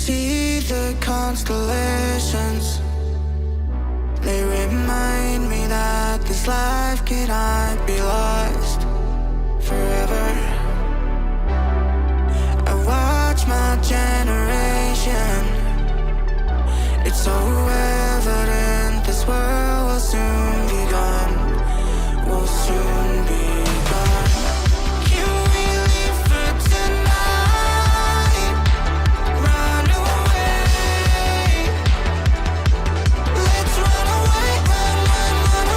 see the constellations. They remind me that this life cannot be lost forever. I watch my generation. It's so evident this world will soon be gone. Will soon be gone. Can we leave for tonight? Run away. Let's run away, run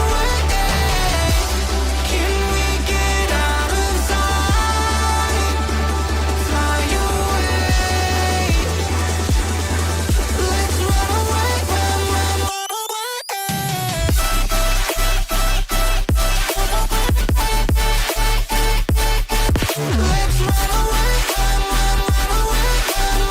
away. Can we get out of sight? Fly away. Let's run away, run away. Let's run away, run away, run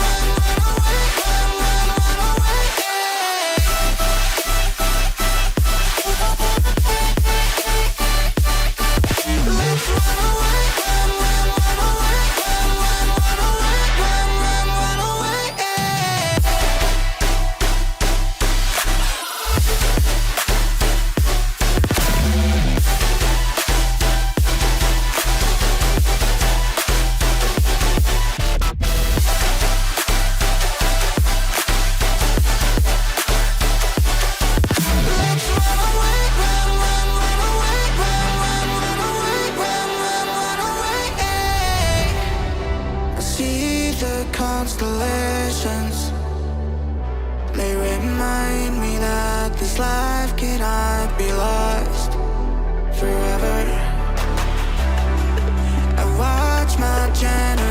constellations. They remind me that this life cannot be lost forever. I watch my generation.